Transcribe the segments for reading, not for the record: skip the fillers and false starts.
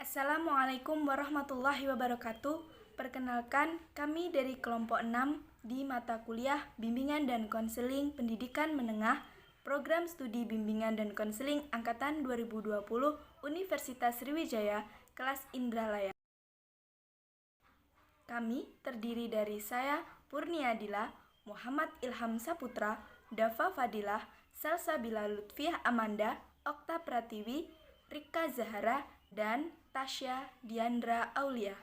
Assalamualaikum warahmatullahi wabarakatuh. Perkenalkan, kami dari kelompok 6 di mata kuliah Bimbingan dan Konseling Pendidikan Menengah, Program Studi Bimbingan dan Konseling Angkatan 2020 Universitas Sriwijaya, kelas Indralaya. Kami terdiri dari saya, Purniadila, Muhammad Ilham Saputra, Dafa Fadilah, Salsabila Lutfiah Amanda, Okta Pratiwi, Rika Zahara, dan Tasya Diandra Aulia.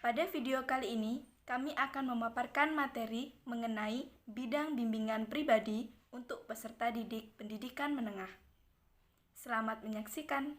Pada video kali ini, kami akan memaparkan materi mengenai bidang bimbingan pribadi untuk peserta didik pendidikan menengah. Selamat menyaksikan.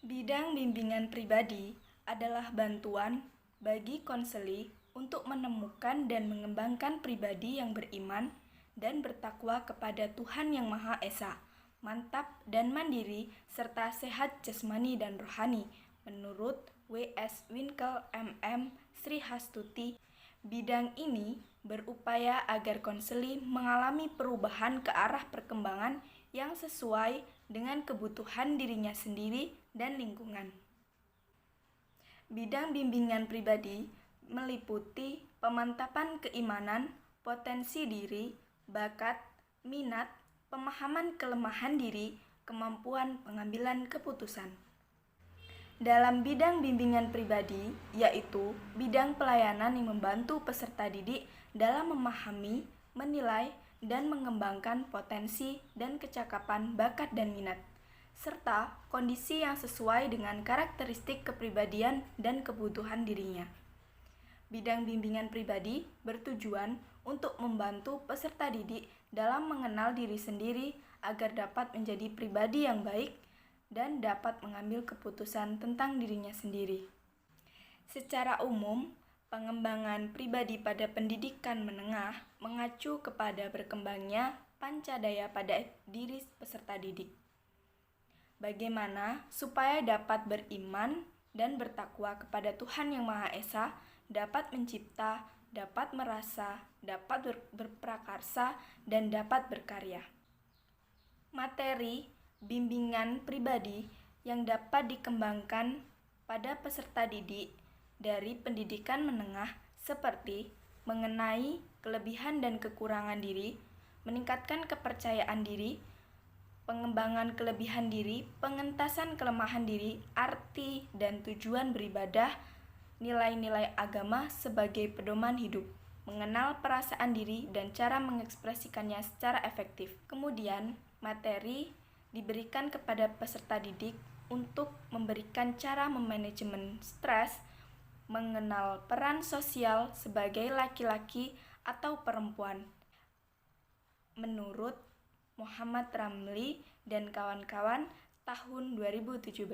Bidang bimbingan pribadi adalah bantuan bagi konseli untuk menemukan dan mengembangkan pribadi yang beriman dan bertakwa kepada Tuhan Yang Maha Esa, mantap dan mandiri, serta sehat jasmani dan rohani, menurut W.S. Winkel M.M. Srihastuti. Bidang ini berupaya agar konseli mengalami perubahan ke arah perkembangan yang sesuai dengan kebutuhan dirinya sendiri dan lingkungan. Bidang bimbingan pribadi meliputi pemantapan keimanan, potensi diri, bakat, minat, pemahaman kelemahan diri, kemampuan pengambilan keputusan. Dalam bidang bimbingan pribadi, yaitu bidang pelayanan yang membantu peserta didik dalam memahami, menilai, dan mengembangkan potensi dan kecakapan bakat dan minat, serta kondisi yang sesuai dengan karakteristik kepribadian dan kebutuhan dirinya. Bidang bimbingan pribadi bertujuan untuk membantu peserta didik dalam mengenal diri sendiri agar dapat menjadi pribadi yang baik dan dapat mengambil keputusan tentang dirinya sendiri. Secara umum, pengembangan pribadi pada pendidikan menengah mengacu kepada berkembangnya pancadaya pada diri peserta didik. Bagaimana supaya dapat beriman dan bertakwa kepada Tuhan Yang Maha Esa, dapat mencipta, dapat merasa, dapat berprakarsa, dan dapat berkarya. Materi bimbingan pribadi yang dapat dikembangkan pada peserta didik dari pendidikan menengah seperti mengenai kelebihan dan kekurangan diri, meningkatkan kepercayaan diri, pengembangan kelebihan diri, pengentasan kelemahan diri, arti dan tujuan beribadah, nilai-nilai agama sebagai pedoman hidup, mengenal perasaan diri dan cara mengekspresikannya secara efektif. Kemudian, materi diberikan kepada peserta didik untuk memberikan cara memanajemen stres, mengenal peran sosial sebagai laki-laki atau perempuan. Menurut Muhammad Ramli dan kawan-kawan tahun 2017.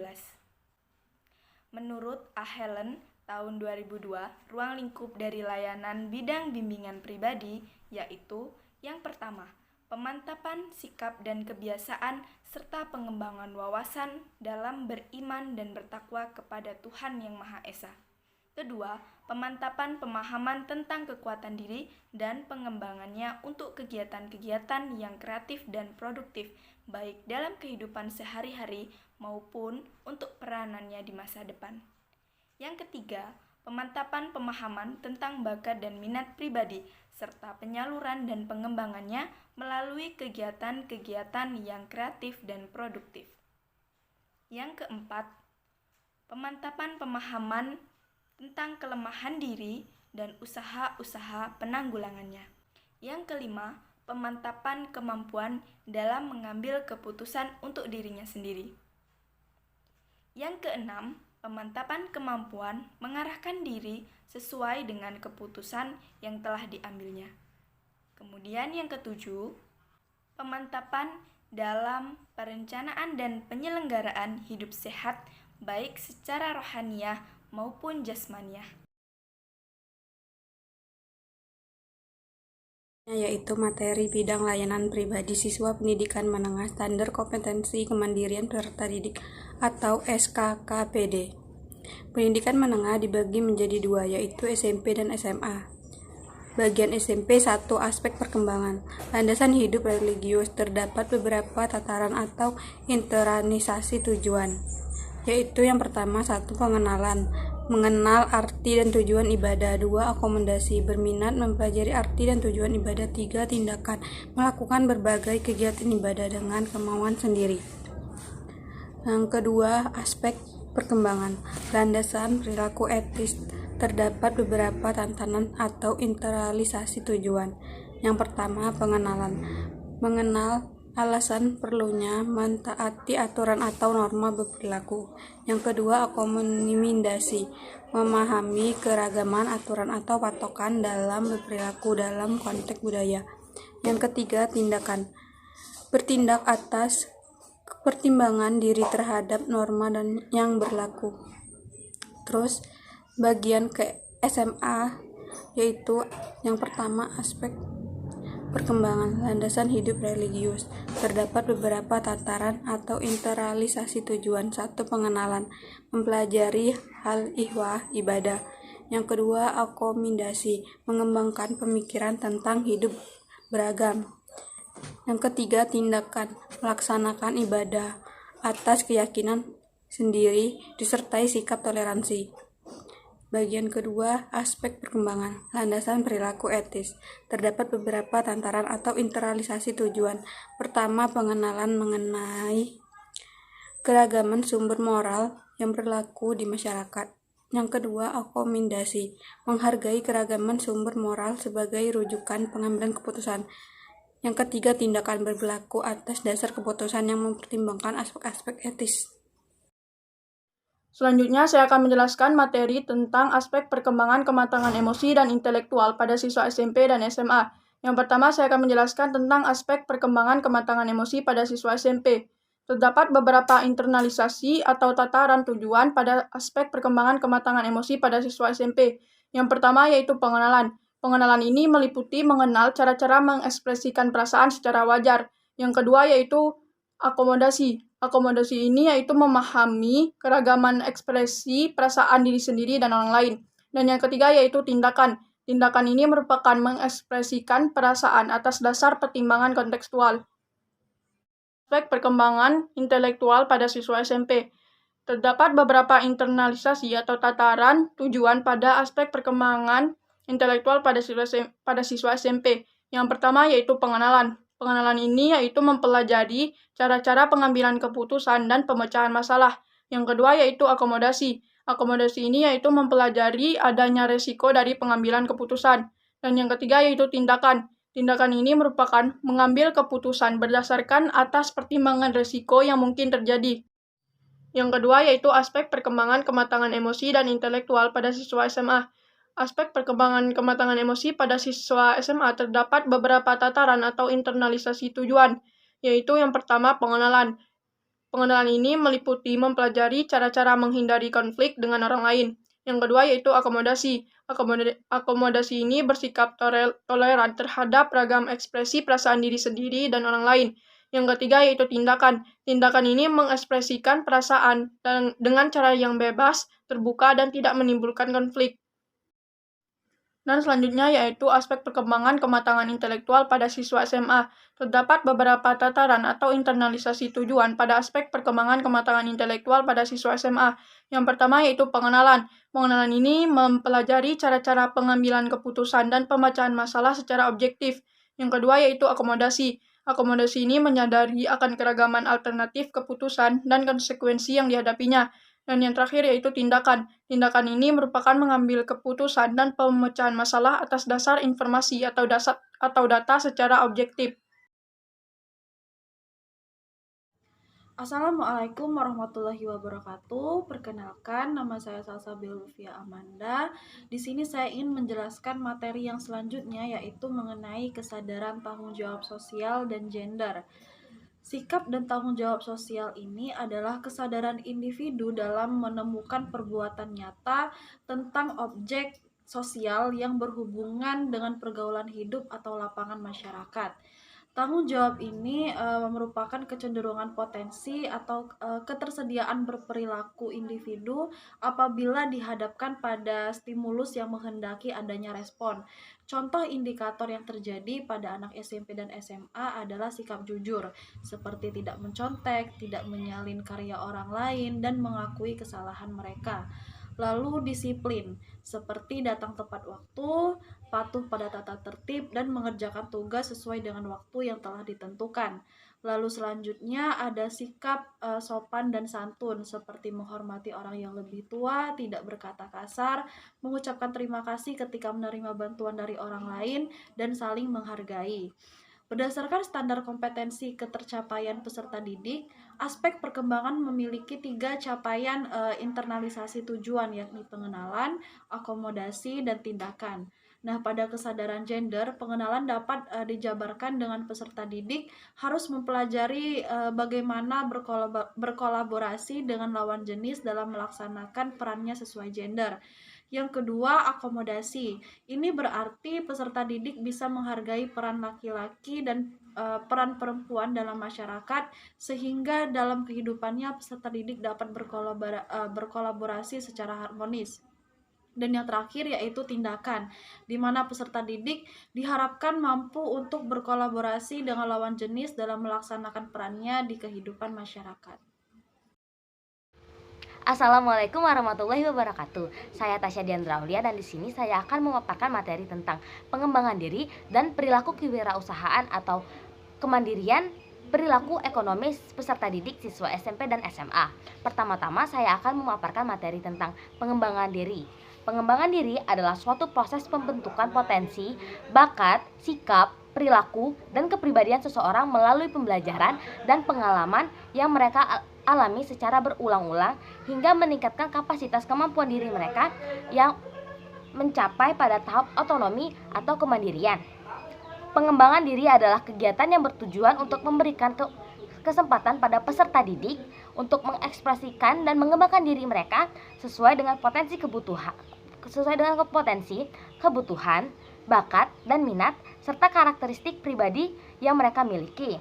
Menurut A. Helen tahun 2002, ruang lingkup dari layanan bidang bimbingan pribadi yaitu yang pertama, pemantapan sikap dan kebiasaan serta pengembangan wawasan dalam beriman dan bertakwa kepada Tuhan Yang Maha Esa. Kedua, pemantapan pemahaman tentang kekuatan diri dan pengembangannya untuk kegiatan-kegiatan yang kreatif dan produktif, baik dalam kehidupan sehari-hari maupun untuk peranannya di masa depan. Yang ketiga, pemantapan pemahaman tentang bakat dan minat pribadi, serta penyaluran dan pengembangannya melalui kegiatan-kegiatan yang kreatif dan produktif. Yang keempat, pemantapan pemahaman tentang kelemahan diri dan usaha-usaha penanggulangannya. Yang kelima, pemantapan kemampuan dalam mengambil keputusan untuk dirinya sendiri. Yang keenam, pemantapan kemampuan mengarahkan diri sesuai dengan keputusan yang telah diambilnya. Kemudian yang ketujuh, pemantapan dalam perencanaan dan penyelenggaraan hidup sehat baik secara rohaniah maupun jasmaniah. Yaitu materi bidang layanan pribadi siswa pendidikan menengah standar kompetensi kemandirian peserta didik atau SKKPD. Pendidikan menengah dibagi menjadi dua, yaitu SMP dan SMA. Bagian SMP 1. Aspek perkembangan. Landasan hidup religius. Terdapat beberapa tataran atau internalisasi tujuan, yaitu yang pertama 1. Pengenalan. Mengenal arti dan tujuan ibadah. 2. Akomodasi. Berminat mempelajari arti dan tujuan ibadah. 3. Tindakan. Melakukan berbagai kegiatan ibadah dengan kemauan sendiri. Yang kedua, aspek perkembangan. Landasan perilaku etis. Terdapat beberapa tantangan atau internalisasi tujuan. Yang pertama, pengenalan. Mengenal alasan perlunya mentaati aturan atau norma berperilaku. Yang kedua, akomodasi. Memahami keragaman aturan atau patokan dalam berperilaku dalam konteks budaya. Yang ketiga, tindakan. Bertindak atas pertimbangan diri terhadap norma dan yang berlaku. Terus bagian ke SMA, yaitu yang pertama aspek perkembangan. Landasan hidup religius. Terdapat beberapa tataran atau internalisasi tujuan. 1. Pengenalan. Mempelajari hal ihwah ibadah. Yang kedua, akomodasi. Mengembangkan pemikiran tentang hidup beragam. Yang ketiga, tindakan. Melaksanakan ibadah atas keyakinan sendiri disertai sikap toleransi. Bagian kedua, aspek perkembangan. Landasan perilaku etis. Terdapat beberapa tataran atau internalisasi tujuan. Pertama, pengenalan mengenai keragaman sumber moral yang berlaku di masyarakat. Yang kedua, akomodasi. Menghargai keragaman sumber moral sebagai rujukan pengambilan keputusan. Yang ketiga, tindakan. Berlaku atas dasar keputusan yang mempertimbangkan aspek-aspek etis. Selanjutnya, saya akan menjelaskan materi tentang aspek perkembangan kematangan emosi dan intelektual pada siswa SMP dan SMA. Yang pertama, saya akan menjelaskan tentang aspek perkembangan kematangan emosi pada siswa SMP. Terdapat beberapa internalisasi atau tataran tujuan pada aspek perkembangan kematangan emosi pada siswa SMP. Yang pertama yaitu pengenalan. Pengenalan ini meliputi mengenal cara-cara mengekspresikan perasaan secara wajar. Yang kedua yaitu akomodasi. Akomodasi ini yaitu memahami keragaman ekspresi perasaan diri sendiri dan orang lain. Dan yang ketiga yaitu tindakan. Tindakan ini merupakan mengekspresikan perasaan atas dasar pertimbangan kontekstual. Aspek perkembangan intelektual pada siswa SMP. Terdapat beberapa internalisasi atau tataran tujuan pada aspek perkembangan intelektual pada siswa SMP. Yang pertama yaitu pengenalan. Pengenalan ini yaitu mempelajari cara-cara pengambilan keputusan dan pemecahan masalah. Yang kedua yaitu akomodasi. Akomodasi ini yaitu mempelajari adanya resiko dari pengambilan keputusan. Dan yang ketiga yaitu tindakan. Tindakan ini merupakan mengambil keputusan berdasarkan atas pertimbangan resiko yang mungkin terjadi. Yang kedua yaitu aspek perkembangan kematangan emosi dan intelektual pada siswa SMA. Aspek perkembangan kematangan emosi pada siswa SMA terdapat beberapa tataran atau internalisasi tujuan, yaitu yang pertama pengenalan. Pengenalan ini meliputi mempelajari cara-cara menghindari konflik dengan orang lain. Yang kedua yaitu akomodasi. Akomodasi ini bersikap toleran terhadap ragam ekspresi perasaan diri sendiri dan orang lain. Yang ketiga yaitu tindakan. Tindakan ini mengekspresikan perasaan dengan cara yang bebas, terbuka, dan tidak menimbulkan konflik. Dan selanjutnya yaitu aspek perkembangan kematangan intelektual pada siswa SMA. Terdapat beberapa tataran atau internalisasi tujuan pada aspek perkembangan kematangan intelektual pada siswa SMA. Yang pertama yaitu pengenalan. Pengenalan ini mempelajari cara-cara pengambilan keputusan dan pemecahan masalah secara objektif. Yang kedua yaitu akomodasi. Akomodasi ini menyadari akan keragaman alternatif keputusan dan konsekuensi yang dihadapinya. Dan yang terakhir yaitu tindakan. Tindakan ini merupakan mengambil keputusan dan pemecahan masalah atas dasar informasi atau data secara objektif. Assalamualaikum warahmatullahi wabarakatuh. Perkenalkan, nama saya Salsabila Lutfia Amanda. Di sini saya ingin menjelaskan materi yang selanjutnya, yaitu mengenai kesadaran tanggung jawab sosial dan gender. Sikap dan tanggung jawab sosial ini adalah kesadaran individu dalam menemukan perbuatan nyata tentang objek sosial yang berhubungan dengan pergaulan hidup atau lapangan masyarakat. Tanggung jawab ini merupakan kecenderungan potensi atau ketersediaan berperilaku individu apabila dihadapkan pada stimulus yang menghendaki adanya respon. Contoh indikator yang terjadi pada anak SMP dan SMA adalah sikap jujur, seperti tidak mencontek, tidak menyalin karya orang lain, dan mengakui kesalahan mereka. Lalu disiplin, seperti datang tepat waktu, patuh pada tata tertib, dan mengerjakan tugas sesuai dengan waktu yang telah ditentukan. Lalu selanjutnya ada sikap sopan dan santun, seperti menghormati orang yang lebih tua, tidak berkata kasar, mengucapkan terima kasih ketika menerima bantuan dari orang lain, dan saling menghargai. Berdasarkan standar kompetensi ketercapaian peserta didik, aspek perkembangan memiliki 3 capaian internalisasi tujuan, yakni pengenalan, akomodasi, dan tindakan. Nah, pada kesadaran gender, pengenalan dapat dijabarkan dengan peserta didik harus mempelajari bagaimana berkolaborasi dengan lawan jenis dalam melaksanakan perannya sesuai gender. Yang kedua, akomodasi. Ini berarti peserta didik bisa menghargai peran laki-laki dan peran perempuan dalam masyarakat, sehingga dalam kehidupannya peserta didik dapat berkolaborasi secara harmonis. Dan yang terakhir yaitu tindakan, di mana peserta didik diharapkan mampu untuk berkolaborasi dengan lawan jenis dalam melaksanakan perannya di kehidupan masyarakat. Assalamualaikum warahmatullahi wabarakatuh. Saya Tasya Diandra Aulia dan di sini saya akan memaparkan materi tentang pengembangan diri dan perilaku kewirausahaan atau kemandirian perilaku ekonomis peserta didik siswa SMP dan SMA. Pertama-tama saya akan memaparkan materi tentang pengembangan diri. Pengembangan diri adalah suatu proses pembentukan potensi, bakat, sikap, perilaku, dan kepribadian seseorang melalui pembelajaran dan pengalaman yang mereka alami secara berulang-ulang hingga meningkatkan kapasitas kemampuan diri mereka yang mencapai pada tahap otonomi atau kemandirian. Pengembangan diri adalah kegiatan yang bertujuan untuk memberikan kesempatan pada peserta didik untuk mengekspresikan dan mengembangkan diri mereka sesuai dengan kebutuhan, bakat, dan minat serta karakteristik pribadi yang mereka miliki.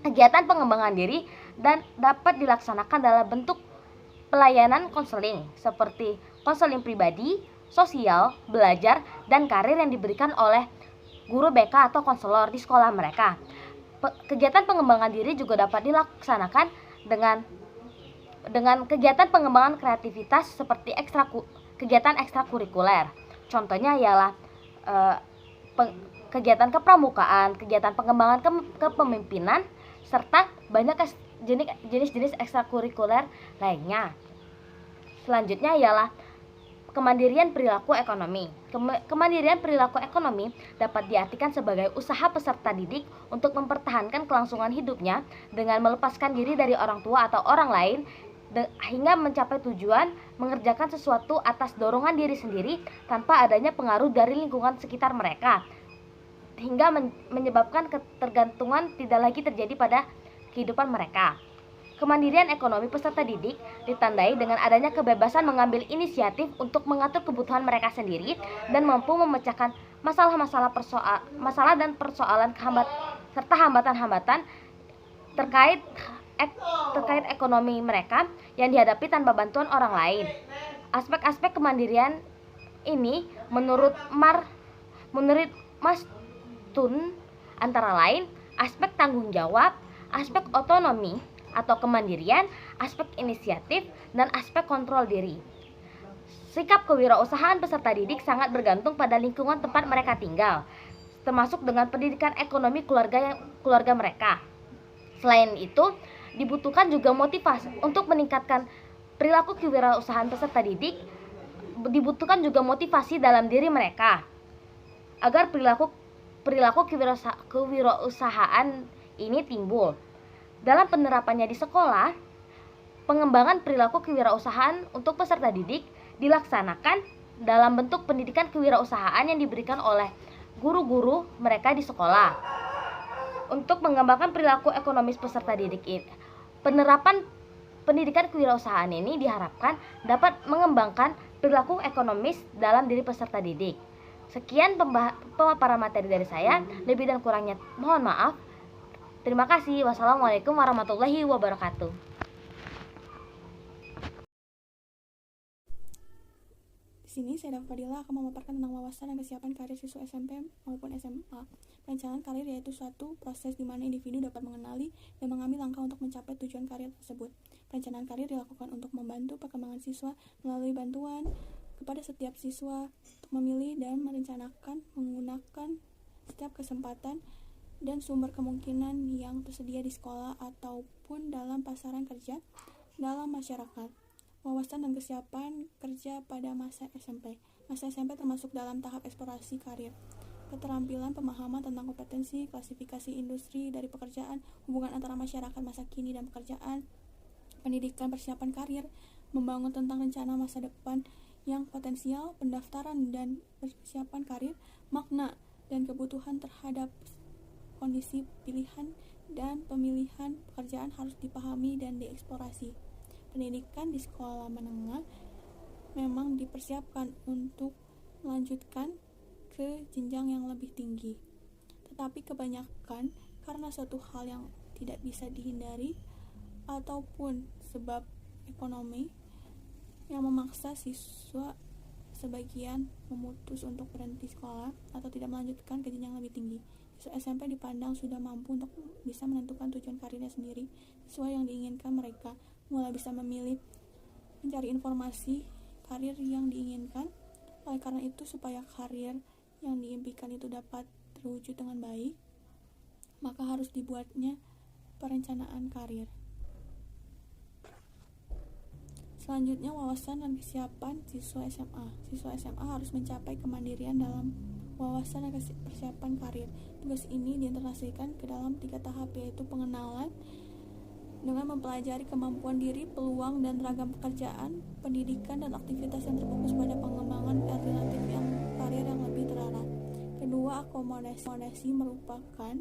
Kegiatan pengembangan diri dan dapat dilaksanakan dalam bentuk pelayanan konseling seperti konseling pribadi, sosial, belajar, dan karir yang diberikan oleh guru BK atau konselor di sekolah mereka. Kegiatan pengembangan diri juga dapat dilaksanakan dengan kegiatan pengembangan kreativitas seperti kegiatan ekstrakurikuler. Contohnya ialah kegiatan kepramukaan, kegiatan pengembangan kepemimpinan, serta banyak jenis-jenis ekstrakurikuler lainnya. Selanjutnya ialah kemandirian perilaku ekonomi. Kemandirian perilaku ekonomi dapat diartikan sebagai usaha peserta didik untuk mempertahankan kelangsungan hidupnya dengan melepaskan diri dari orang tua atau orang lain hingga mencapai tujuan mengerjakan sesuatu atas dorongan diri sendiri tanpa adanya pengaruh dari lingkungan sekitar mereka, hingga menyebabkan ketergantungan tidak lagi terjadi pada kehidupan mereka. Kemandirian ekonomi peserta didik ditandai dengan adanya kebebasan mengambil inisiatif untuk mengatur kebutuhan mereka sendiri dan mampu memecahkan masalah dan persoalan serta hambatan-hambatan terkait ekonomi mereka yang dihadapi tanpa bantuan orang lain. Aspek-aspek kemandirian ini menurut Mas Tun antara lain aspek tanggung jawab, aspek otonomi atau kemandirian, aspek inisiatif, dan aspek kontrol diri. Sikap kewirausahaan peserta didik sangat bergantung pada lingkungan tempat mereka tinggal, termasuk dengan pendidikan ekonomi keluarga mereka. Selain itu, dibutuhkan juga motivasi untuk meningkatkan perilaku kewirausahaan peserta didik. Dibutuhkan juga motivasi dalam diri mereka agar perilaku kewirausahaan ini timbul. Dalam penerapannya di sekolah, pengembangan perilaku kewirausahaan untuk peserta didik dilaksanakan dalam bentuk pendidikan kewirausahaan yang diberikan oleh guru-guru mereka di sekolah. Untuk mengembangkan perilaku ekonomis peserta didik ini, penerapan pendidikan kewirausahaan ini diharapkan dapat mengembangkan perilaku ekonomis dalam diri peserta didik. Sekian pemaparan materi dari saya, lebih dan kurangnya mohon maaf. Terima kasih. Wassalamualaikum warahmatullahi wabarakatuh. Di sini saya Fadila akan memaparkan tentang wawasan dan kesiapan karir siswa SMP maupun SMA. Perencanaan karir yaitu suatu proses di mana individu dapat mengenali dan mengambil langkah untuk mencapai tujuan karir tersebut. Perencanaan karir dilakukan untuk membantu perkembangan siswa melalui bantuan kepada setiap siswa untuk memilih dan merencanakan menggunakan setiap kesempatan dan sumber kemungkinan yang tersedia di sekolah ataupun dalam pasaran kerja dalam masyarakat. Wawasan dan kesiapan kerja pada masa SMP. Masa SMP termasuk dalam tahap eksplorasi karir. Keterampilan pemahaman tentang kompetensi, klasifikasi industri dari pekerjaan, hubungan antara masyarakat masa kini dan pekerjaan, pendidikan persiapan karir, membangun tentang rencana masa depan yang potensial, pendaftaran dan persiapan karir, makna dan kebutuhan terhadap kondisi pilihan dan pemilihan pekerjaan harus dipahami dan dieksplorasi. Pendidikan di sekolah menengah memang dipersiapkan untuk melanjutkan ke jenjang yang lebih tinggi. Tetapi kebanyakan karena suatu hal yang tidak bisa dihindari ataupun sebab ekonomi yang memaksa siswa sebagian memutus untuk berhenti sekolah atau tidak melanjutkan ke jenjang lebih tinggi. Siswa SMP dipandang sudah mampu untuk bisa menentukan tujuan karirnya sendiri sesuai yang diinginkan mereka, mulai bisa memilih, mencari informasi karir yang diinginkan. Oleh karena itu, supaya karir yang diimpikan itu dapat terwujud dengan baik, maka harus dibuatnya perencanaan karir. Selanjutnya, wawasan dan kesiapan siswa SMA. Siswa SMA harus mencapai kemandirian dalam wawasan dan persiapan karir. Tugas ini diintegrasikan ke dalam 3 tahap, yaitu pengenalan dengan mempelajari kemampuan diri, peluang dan ragam pekerjaan, pendidikan dan aktivitas yang terfokus pada pengembangan alternatif yang karir yang lebih terarah. Kedua, akomodasi merupakan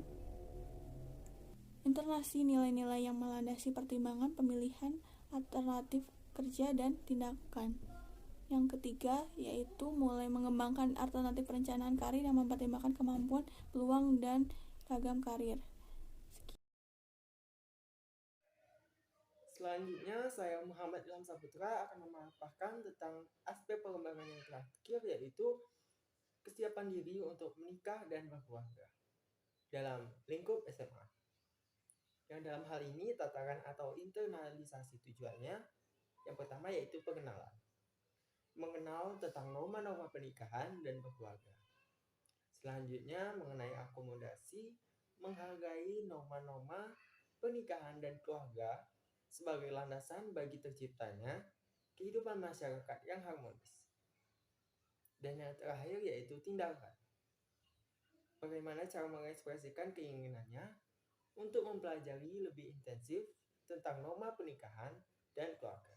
internasi nilai-nilai yang melandasi pertimbangan pemilihan alternatif kerja dan tindakan. Yang ketiga, yaitu mulai mengembangkan alternatif perencanaan karir yang mempertimbangkan kemampuan, peluang dan ragam karir. Selanjutnya, saya Muhammad Ilham Saputra akan memaparkan tentang aspek pengembangan yang terakhir, yaitu kesiapan diri untuk menikah dan berkeluarga dalam lingkup SMA. Yang dalam hal ini, tataran atau internalisasi tujuannya, yang pertama yaitu pengenalan. Mengenal tentang norma-norma pernikahan dan berkeluarga. Selanjutnya, mengenai akomodasi, menghargai norma-norma pernikahan dan keluarga sebagai landasan bagi terciptanya kehidupan masyarakat yang harmonis. Dan yang terakhir yaitu tindakan. Bagaimana cara mengekspresikan keinginannya untuk mempelajari lebih intensif tentang norma pernikahan dan keluarga.